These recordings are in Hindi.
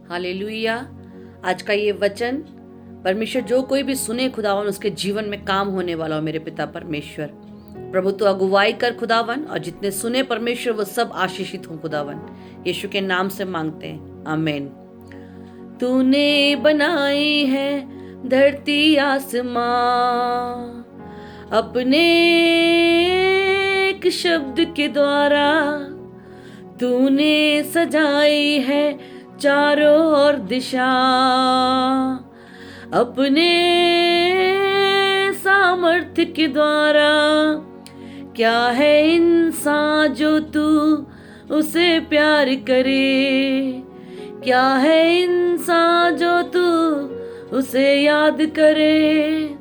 हालेलुया। आज का ये वचन परमेश्वर जो कोई भी सुने खुदावन उसके जीवन में काम होने वाला हो। मेरे पिता परमेश्वर प्रभु तो अगुवाई कर खुदावन, और जितने सुने परमेश्वर वो सब आशीषित हो खुदावन। यीशु के नाम से मांगते हैं, आमीन। तूने बनाई है धरती आसमां अपने एक शब्द के द्वारा, तूने सजाई है चारों ओर दिशा अपने सामर्थ्य के द्वारा। क्या है इंसान जो तू उसे प्यार करे, क्या है इंसान जो तू उसे याद करे,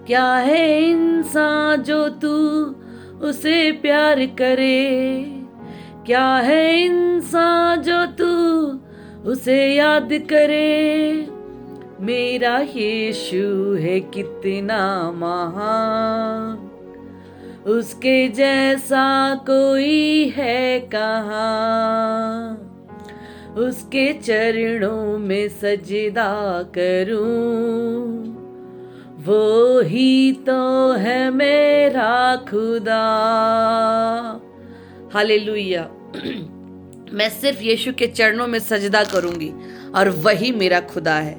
क्या है इंसान जो तू उसे प्यार करे, क्या है इंसान जो तू उसे याद करे। मेरा यीशु है कितना महान, उसके जैसा कोई है कहाँ। उसके चरणों में सजदा करूं, वो ही तो है मेरा खुदा। हालेलुया। मैं सिर्फ यीशु के चरणों में सजदा करूंगी और वही मेरा खुदा है।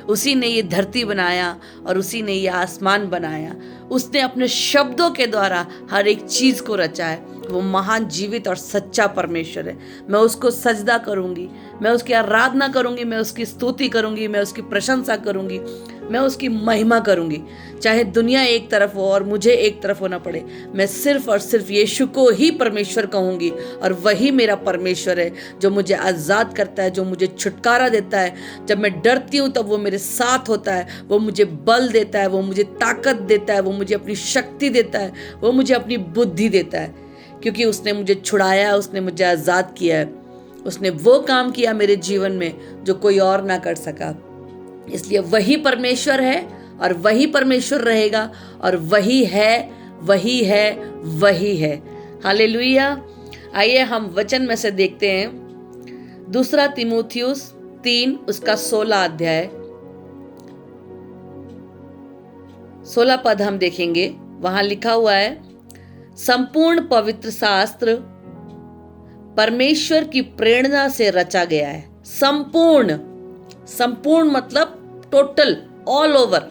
उसी ने ये धरती बनाया और उसी ने ये आसमान बनाया। उसने अपने शब्दों के द्वारा हर एक चीज को रचा है। वो महान जीवित और सच्चा परमेश्वर है। मैं उसको सजदा करूंगी, मैं उसकी आराधना करूंगी, मैं उसकी स्तुति करूंगी, मैं उसकी प्रशंसा करूंगी, मैं उसकी महिमा करूंगी। चाहे दुनिया एक तरफ हो और मुझे एक तरफ होना पड़े, मैं सिर्फ और सिर्फ यीशु को ही परमेश्वर कहूंगी। और वही मेरा परमेश्वर है जो मुझे आज़ाद करता है, जो मुझे छुटकारा देता है। जब मैं डरती हूँ तब वो मेरे साथ होता है, वो मुझे बल देता है, वो मुझे ताकत देता है, वो मुझे अपनी शक्ति देता है, वो मुझे अपनी बुद्धि देता है। क्योंकि उसने मुझे छुड़ाया, उसने मुझे आज़ाद किया है। उसने वो काम किया मेरे जीवन में जो कोई और ना कर सका। इसलिए वही परमेश्वर है और वही परमेश्वर रहेगा और वही है, वही है, वही है। हालेलुया। आइए हम वचन में से देखते हैं 2 तीमुथियुस 3 उसका 16 अध्याय 16 पद हम देखेंगे। वहां लिखा हुआ है, संपूर्ण पवित्र शास्त्र परमेश्वर की प्रेरणा से रचा गया है। संपूर्ण, संपूर्ण मतलब total, all over.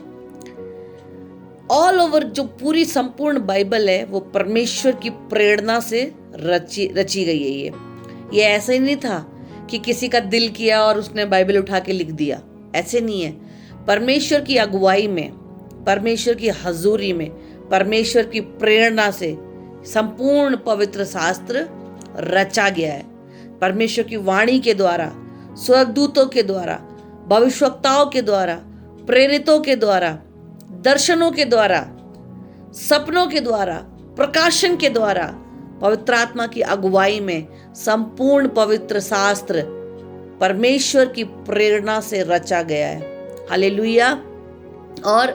All over जो पूरी संपूर्ण बाइबल है वो परमेश्वर की प्रेरणा से रची गई है। ये ऐसे ही नहीं था कि किसी का दिल किया और उसने बाइबल उठा के लिख दिया। ऐसे नहीं है। परमेश्वर की अगुवाई में, परमेश्वर की हजूरी में, परमेश्वर की प्रेरणा से संपूर्ण पवित्र शास्त्र रचा गया है। परमेश्वर की वाणी के द्वारा, स्वर्गदूतों के द्वारा, भविष्यवक्ताओं के द्वारा, प्रेरितों के द्वारा, दर्शनों के द्वारा, सपनों के द्वारा, प्रकाशन के द्वारा, पवित्र आत्मा की अगुवाई में संपूर्ण पवित्र शास्त्र परमेश्वर की प्रेरणा से रचा गया है। हालेलुया। और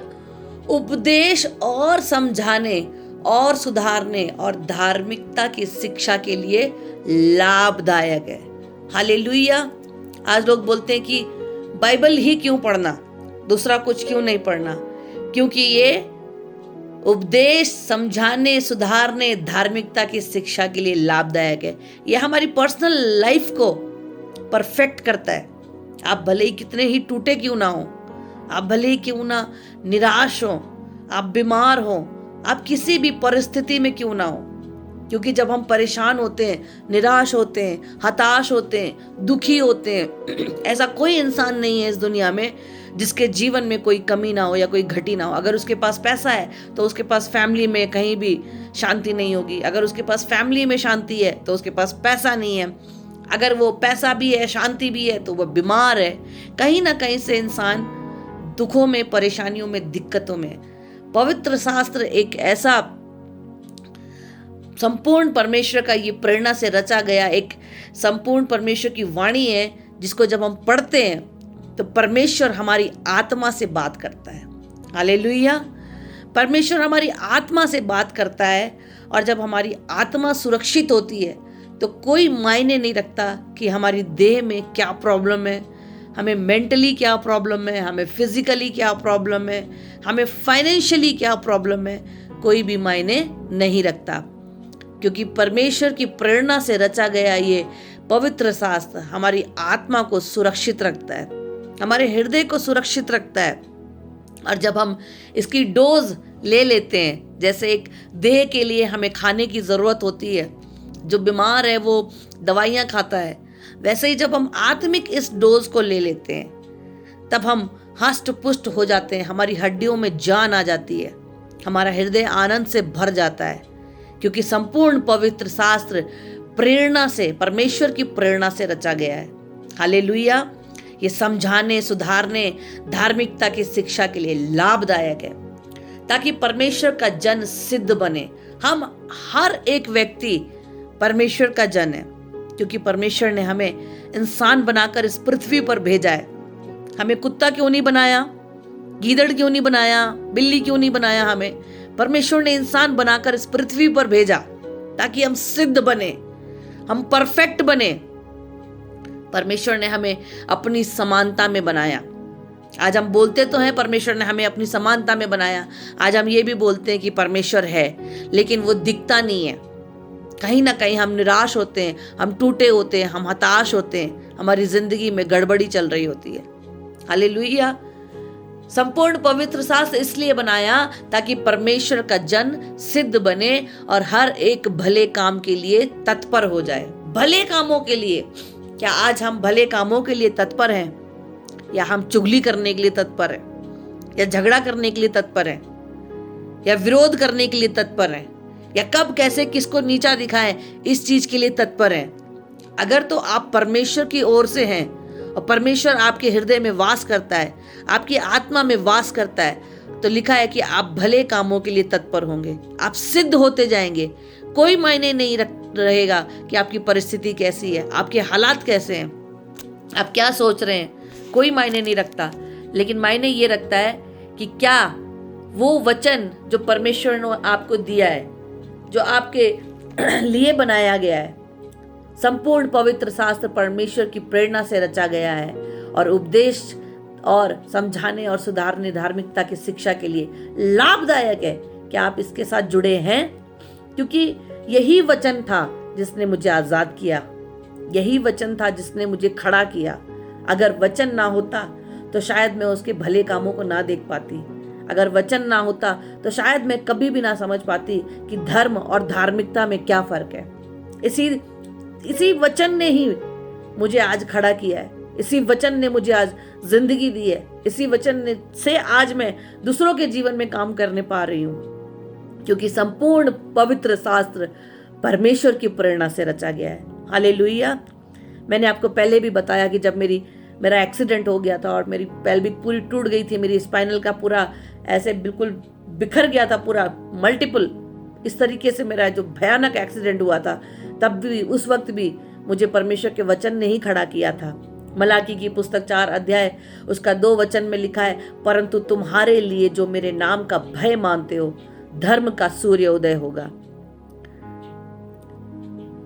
उपदेश और समझाने और सुधारने और धार्मिकता की शिक्षा के लिए लाभदायक है। हालेलुया। आज लोग बोलते हैं कि बाइबल ही क्यों पढ़ना, दूसरा कुछ क्यों नहीं पढ़ना? क्योंकि ये उपदेश, समझाने, सुधारने, धार्मिकता की शिक्षा के लिए लाभदायक है। ये हमारी पर्सनल लाइफ को परफेक्ट करता है। आप भले ही कितने ही टूटे क्यों ना हो, आप भले ही क्यों ना निराश हो, आप बीमार हो, आप किसी भी परिस्थिति में क्यों ना हो, क्योंकि जब हम परेशान होते हैं, निराश होते हैं, हताश होते हैं, दुखी होते हैं, ऐसा कोई इंसान नहीं है इस दुनिया में जिसके जीवन में कोई कमी ना हो या कोई घटी ना हो। अगर उसके पास पैसा है तो उसके पास फैमिली में कहीं भी शांति नहीं होगी। अगर उसके पास फैमिली में शांति है तो उसके पास पैसा नहीं है। अगर वो पैसा भी है, शांति भी है, तो वह बीमार है। कहीं ना कहीं से इंसान दुखों में, परेशानियों में, दिक्कतों में। पवित्र शास्त्र एक ऐसा संपूर्ण परमेश्वर का ये प्रेरणा से रचा गया एक संपूर्ण परमेश्वर की वाणी है, जिसको जब हम पढ़ते हैं तो परमेश्वर हमारी आत्मा से बात करता है। हालेलुया। परमेश्वर हमारी आत्मा से बात करता है, और जब हमारी आत्मा सुरक्षित होती है तो कोई मायने नहीं रखता कि हमारी देह में क्या प्रॉब्लम है, हमें मेंटली क्या प्रॉब्लम है, हमें फिजिकली क्या प्रॉब्लम है, हमें फाइनेंशियली क्या प्रॉब्लम है, कोई भी मायने नहीं रखता, क्योंकि परमेश्वर की प्रेरणा से रचा गया ये पवित्र शास्त्र हमारी आत्मा को सुरक्षित रखता है, हमारे हृदय को सुरक्षित रखता है। और जब हम इसकी डोज ले लेते हैं, जैसे एक देह के लिए हमें खाने की ज़रूरत होती है, जो बीमार है वो दवाइयाँ खाता है, वैसे ही जब हम आत्मिक इस डोज को ले लेते हैं तब हम हष्ट पुष्ट हो जाते हैं, हमारी हड्डियों में जान आ जाती है, हमारा हृदय आनंद से भर जाता है, क्योंकि संपूर्ण पवित्र शास्त्र प्रेरणा से, परमेश्वर की प्रेरणा से रचा गया है। हालेलुया। ये समझाने, सुधारने, धार्मिकता की शिक्षा के लिए लाभदायक है, ताकि परमेश्वर का जन सिद्ध बने। हम हर एक व्यक्ति परमेश्वर का जन है, क्योंकि परमेश्वर ने हमें इंसान बनाकर इस पृथ्वी पर भेजा है। हमें कुत्ता क्यों नहीं बनाया, गीदड़ क्यों नहीं बनाया, बिल्ली क्यों नहीं बनाया, हमें परमेश्वर ने इंसान बनाकर इस पृथ्वी पर भेजा ताकि हम सिद्ध बने, हम परफेक्ट बने। परमेश्वर ने हमें अपनी समानता में बनाया। आज हम बोलते तो हैं परमेश्वर ने हमें अपनी समानता में बनाया, आज हम ये भी बोलते हैं कि परमेश्वर है, लेकिन वो दिखता नहीं है। कहीं ना कहीं हम निराश होते हैं, हम टूटे होते हैं, हम हताश होते हैं, हमारी जिंदगी में गड़बड़ी चल रही होती है। हालेलुया। संपूर्ण पवित्र शास्त्र इसलिए बनाया ताकि परमेश्वर का जन सिद्ध बने और हर एक भले काम के लिए तत्पर हो जाए। भले कामों के लिए। क्या आज हम भले कामों के लिए तत्पर हैं, या हम चुगली करने के लिए तत्पर हैं, या झगड़ा करने के लिए तत्पर हैं, या विरोध करने के लिए तत्पर हैं, या कब कैसे किसको नीचा दिखाएं इस चीज के लिए तत्पर हैं? अगर तो आप परमेश्वर की ओर से हैं और परमेश्वर आपके हृदय में वास करता है, आपकी आत्मा में वास करता है, तो लिखा है कि आप भले कामों के लिए तत्पर होंगे, आप सिद्ध होते जाएंगे। कोई मायने नहीं रहेगा कि आपकी परिस्थिति कैसी है, आपके हालात कैसे हैं, आप क्या सोच रहे हैं, कोई मायने नहीं रखता। लेकिन मायने ये रखता है कि क्या वो वचन जो परमेश्वर ने आपको दिया है, जो आपके लिए बनाया गया है, संपूर्ण पवित्र शास्त्र परमेश्वर की प्रेरणा से रचा गया है और उपदेश और समझाने और सुधारने, धार्मिकता की शिक्षा के लिए लाभदायक है। क्या आप इसके साथ जुड़े हैं? क्योंकि यही वचन था जिसने मुझे आजाद किया, यही वचन था जिसने मुझे खड़ा किया। अगर वचन ना होता तो शायद मैं उसके भले कामों को ना देख पाती, अगर वचन ना होता तो शायद मैं कभी भी ना समझ पाती कि धर्म और धार्मिकता में क्या फर्क है। इसी वचन ने ही मुझे आज खड़ा किया है, इसी वचन ने मुझे आज जिंदगी दी है, इसी वचन ने से आज मैं दूसरों के जीवन में काम करने पा रही हूँ, क्योंकि संपूर्ण पवित्र शास्त्र परमेश्वर की प्रेरणा से रचा गया है। हालेलुया। मैंने आपको पहले भी बताया कि जब मेरा एक्सीडेंट हो गया था और मेरी पेल्विक पूरी टूट गई थी, मेरी स्पाइनल का पूरा ऐसे बिल्कुल बिखर गया था, पूरा मल्टीपल इस तरीके से मेरा जो भयानक एक्सीडेंट हुआ था, तब भी उस वक्त भी मुझे परमेश्वर के वचन ने ही खड़ा किया था। मलाकी की पुस्तक 4 अध्याय उसका 2 वचन में लिखा है, परंतु तुम्हारे लिए जो मेरे नाम का भय मानते हो, धर्म का सूर्य उदय होगा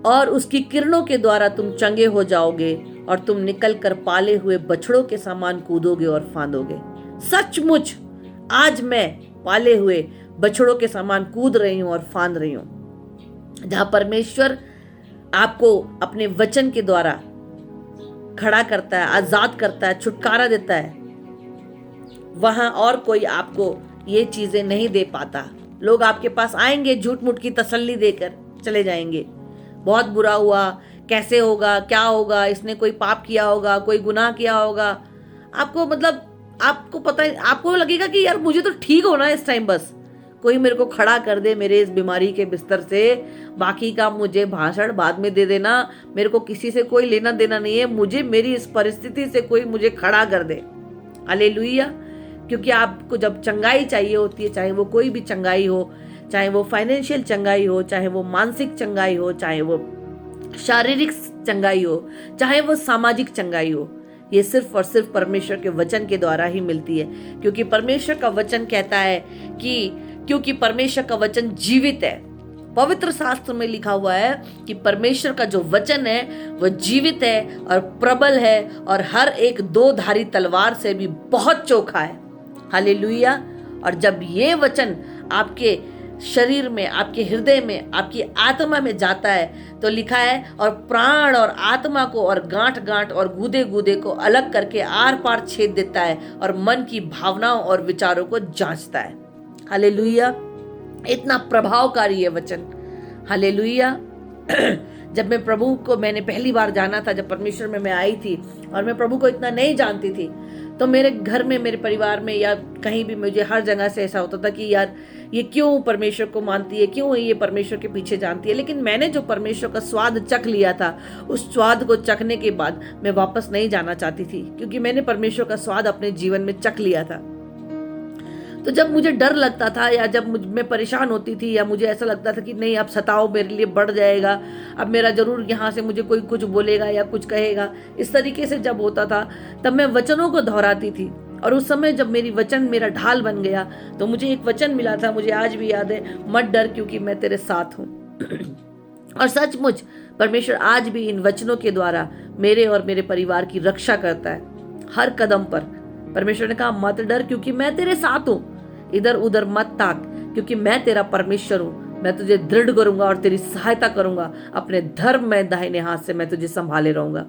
और उसकी किरणों के द्वारा तुम चंगे हो जाओगे और तुम निकल कर पाले हुए बछड़ों के समान कूदोगे और फांदोगे। सचमुच आज मैं पाले हुए बछड़ों के समान कूद रही हूं और फांद रही हूं। जहां परमेश्वर आपको अपने वचन के द्वारा खड़ा करता है, आजाद करता है, छुटकारा देता है, वहां और कोई आपको ये चीजें नहीं दे पाता। लोग आपके पास आएंगे, झूठ मूठ की तसल्ली देकर चले जाएंगे। बहुत बुरा हुआ, कैसे होगा, क्या होगा, इसने कोई पाप किया होगा, कोई गुनाह किया होगा। आपको पता है, आपको लगेगा कि यार मुझे तो ठीक होना है इस टाइम, बस कोई मेरे को खड़ा कर दे मेरे इस बीमारी के बिस्तर से, बाकी का मुझे भाषण बाद में दे देना, मेरे को किसी से कोई लेना देना नहीं है, मुझे मेरी इस परिस्थिति से कोई मुझे खड़ा कर दे। हालेलुया। क्योंकि आपको जब चंगाई चाहिए होती है, चाहे वो कोई भी चंगाई हो, चाहे वो फाइनेंशियल चंगाई हो, चाहे वो मानसिक चंगाई हो, चाहे वो शारीरिक चंगाई हो, चाहे वो सामाजिक चंगाई हो, ये सिर्फ और सिर्फ परमेश्वर के वचन के द्वारा ही मिलती है। क्योंकि परमेश्वर का वचन कहता है कि क्योंकि परमेश्वर का वचन जीवित है पवित्र शास्त्र में लिखा हुआ है कि परमेश्वर का जो वचन है वह जीवित है और प्रबल है और हर एक दो धारी तलवार से भी बहुत चोखा है। हालेलुया। और जब ये वचन आपके शरीर में, आपके हृदय में, आपकी आत्मा में जाता है तो लिखा है और प्राण और आत्मा को और गांठ गांठ और गूदे गूदे को अलग करके आर पार छेद देता है और मन की भावनाओं और विचारों को जांचता है। हालेलुया। इतना प्रभावकारी है वचन। हालेलुया। जब मैं प्रभु को मैंने पहली बार जाना था, जब परमेश्वर में मैं आई थी और मैं प्रभु को इतना नहीं जानती थी, तो मेरे घर में, मेरे परिवार में या कहीं भी मुझे हर जगह से ऐसा होता था कि यार ये क्यों परमेश्वर को मानती है, क्यों ये परमेश्वर के पीछे जानती है। लेकिन मैंने जो परमेश्वर का स्वाद चख लिया था, उस स्वाद को चखने के बाद मैं वापस नहीं जाना चाहती थी, क्योंकि मैंने परमेश्वर का स्वाद अपने जीवन में चख लिया था। तो जब मुझे डर लगता था या जब मैं परेशान होती थी या मुझे ऐसा लगता था कि नहीं अब सताव मेरे लिए बढ़ जाएगा, अब मेरा जरूर यहाँ से मुझे कोई कुछ बोलेगा या कुछ कहेगा, इस तरीके से जब होता था तब मैं वचनों को दोहराती थी। और उस समय जब मेरी वचन मेरा ढाल बन गया तो मुझे एक वचन मिला था, मुझे आज भी याद है, मत डर क्योंकि मैं तेरे साथ हूँ। और सचमुच परमेश्वर आज भी इन वचनों के द्वारा मेरे और मेरे परिवार की रक्षा करता है। हर कदम पर परमेश्वर ने कहा मत डर क्योंकि मैं तेरे साथ हूं, इधर उधर मत ताक क्योंकि मैं तेरा परमेश्वर हूं, मैं तुझे दृढ़ करूंगा और तेरी सहायता करूंगा, अपने धर्म में दाहिने हाथ से मैं तुझे संभाले रहूंगा।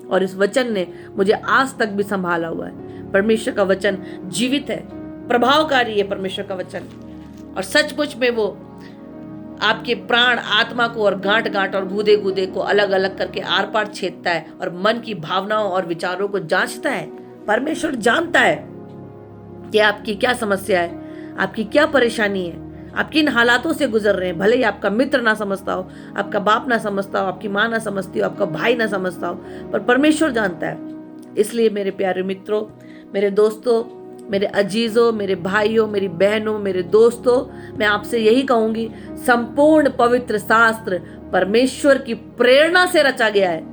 और इस वचन ने मुझे आज तक भी संभाला हुआ है। परमेश्वर का वचन जीवित है, प्रभावकारी है परमेश्वर का वचन, और सचमुच में वो आपके प्राण आत्मा को और गांठ गांठ और गूदे गूदे को अलग अलग करके आर पार छेदता है और मन की भावनाओं और विचारों को जांचता है। परमेश्वर जानता है कि आपकी क्या समस्या है, आपकी क्या परेशानी है, आप किन हालातों से गुजर रहे हैं। भले ही आपका मित्र ना समझता हो, आपका बाप ना समझता हो, आपकी माँ ना समझती हो, आपका भाई ना समझता हो, पर परमेश्वर जानता है। इसलिए मेरे प्यारे मित्रों, मेरे दोस्तों, मेरे अजीजों, मेरे भाइयों, मेरी बहनों, मेरे दोस्तों, मैं आपसे यही कहूंगी, संपूर्ण पवित्र शास्त्र परमेश्वर की प्रेरणा से रचा गया है,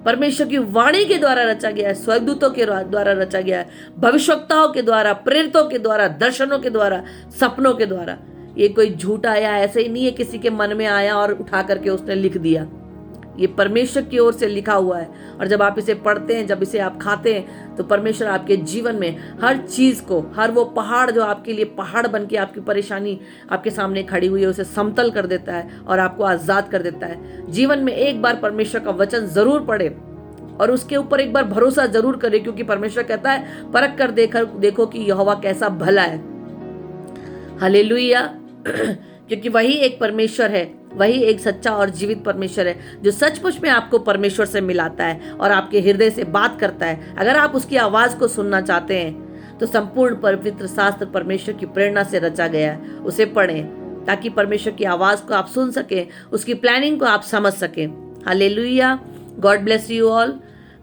परमेश्वर की वाणी के द्वारा रचा गया है, स्वर्गदूतों के द्वारा रचा गया है, भविष्यवक्ताओं के द्वारा, प्रेरितों के द्वारा, दर्शनों के द्वारा, सपनों के द्वारा। ये कोई झूठा या ऐसे ही नहीं है किसी के मन में आया और उठा करके उसने लिख दिया। ये परमेश्वर की ओर से लिखा हुआ है। और जब आप इसे पढ़ते हैं, जब इसे आप खाते हैं, तो परमेश्वर आपके जीवन में हर चीज को, हर वो पहाड़ जो आपके लिए पहाड़ बन के आपकी परेशानी आपके सामने खड़ी हुई है, उसे समतल कर देता है और आपको आजाद कर देता है। जीवन में एक बार परमेश्वर का वचन जरूर पढ़े और उसके ऊपर एक बार भरोसा जरूर करे, क्योंकि परमेश्वर कहता है परख कर देखो कि यहोवा कैसा भला है। हालेलुया। क्योंकि वही एक परमेश्वर है, वही एक सच्चा और जीवित परमेश्वर है जो सचमुच में आपको परमेश्वर से मिलाता है और आपके हृदय से बात करता है। अगर आप उसकी आवाज को सुनना चाहते हैं तो संपूर्ण पवित्र शास्त्र परमेश्वर की प्रेरणा से रचा गया है, उसे पढ़ें ताकि परमेश्वर की आवाज को आप सुन सकें, उसकी प्लानिंग को आप समझ सकें। Hallelujah. God bless you all.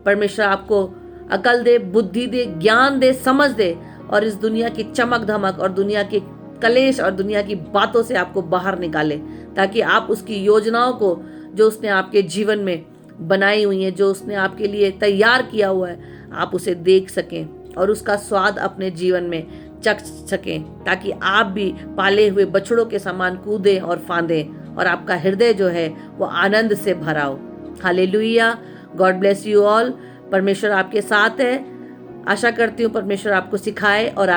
परमेश्वर आपको अकल दे, बुद्धि दे, ज्ञान दे, समझ दे और इस दुनिया की चमक धमक और दुनिया के कलेश और दुनिया की बातों से आपको बाहर निकाले, ताकि आप उसकी योजनाओं को जो उसने आपके जीवन में बनाई हुई है, जो उसने आपके लिए तैयार किया हुआ है, आप उसे देख सकें और उसका स्वाद अपने जीवन में चख सकें, ताकि आप भी पाले हुए बछड़ों के समान कूदें और फांदें और आपका हृदय जो है वो आनंद से भरा हो। Hallelujah. God bless you all. परमेश्वर आपके साथ है। आशा करती हूँ परमेश्वर आपको सिखाए और